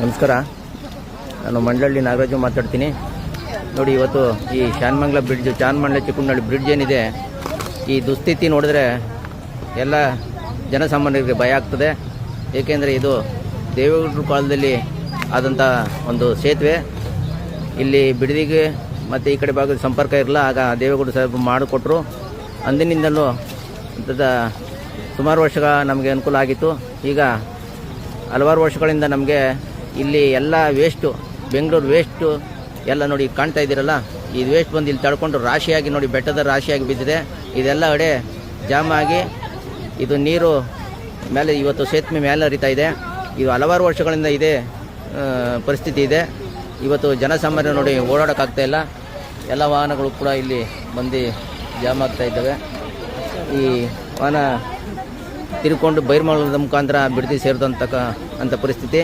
ನಮಸ್ಕಾರ, ನಾನು ಮಂಡಳ್ಳಿ ನಾಗರಾಜು ಮಾತಾಡ್ತೀನಿ. ನೋಡಿ, ಇವತ್ತು ಈ ಶಾನ್ಮಂಗ್ಲ ಬ್ರಿಡ್ಜ್, ಚಾನ್ಮಂಡ್ಲ ಚಿಕ್ಕಮಂಗ್ಲ ಬ್ರಿಡ್ಜ್ ಏನಿದೆ, ಈ ದುಸ್ಥಿತಿ ನೋಡಿದ್ರೆ ಎಲ್ಲ ಜನಸಾಮಾನ್ಯರಿಗೆ ಭಯ ಆಗ್ತದೆ. ಏಕೆಂದರೆ ಇದು ದೇವೇಗೌಡರ ಕಾಲದಲ್ಲಿ ಆದಂಥ ಒಂದು ಸೇತುವೆ. ಇಲ್ಲಿ ಬಿಡದಿಗೆ ಮತ್ತು ಈ ಕಡೆ ಭಾಗದ ಸಂಪರ್ಕ ಇರಲ್ಲ. ಆಗ ದೇವೇಗೌಡ ಸಾಹೇಬ್ ಮಾಡಿಕೊಟ್ರು. ಅಂದಿನಿಂದಲೂ ಸುಮಾರು ವರ್ಷಗಳ ನಮಗೆ ಅನುಕೂಲ ಆಗಿತ್ತು. ಈಗ ಹಲವಾರು ವರ್ಷಗಳಿಂದ ನಮಗೆ ಇಲ್ಲಿ ಎಲ್ಲ ವೇಸ್ಟು, ಬೆಂಗಳೂರು ವೇಸ್ಟು ಎಲ್ಲ ನೋಡಿ ಕಾಣ್ತಾ ಇದ್ದೀರಲ್ಲ, ಈ ವೇಸ್ಟ್ ಬಂದು ಇಲ್ಲಿ ತಡ್ಕೊಂಡು ರಾಶಿಯಾಗಿ ನೋಡಿ, ಬೆಟ್ಟದ ರಾಶಿಯಾಗಿ ಬಿದ್ದಿದೆ. ಇದೆಲ್ಲ ಕಡೆ ಜಾಮ್ ಆಗಿ ಇದು ನೀರು ಮೇಲೆ ಇವತ್ತು ಸೇತುವೆ ಮೇಲೆ ಹರಿತಾ ಇದೆ. ಇದು ಹಲವಾರು ವರ್ಷಗಳಿಂದ ಇದೇ ಪರಿಸ್ಥಿತಿ ಇದೆ. ಇವತ್ತು ಜನಸಾಮಾನ್ಯರು ನೋಡಿ ಓಡಾಡೋಕ್ಕಾಗ್ತಾ ಇಲ್ಲ. ಎಲ್ಲ ವಾಹನಗಳು ಕೂಡ ಇಲ್ಲಿ ಬಂದು ಜಾಮ್ ಆಗ್ತಾ ಇದ್ದಾವೆ. ಈ ವಾಹನ ತಿರ್ಕೊಂಡು ಬೈರ್ಮಳದ ಮುಖಾಂತರ ಬಿಡದಿ ಸೇರಿದಂಥ ಪರಿಸ್ಥಿತಿ.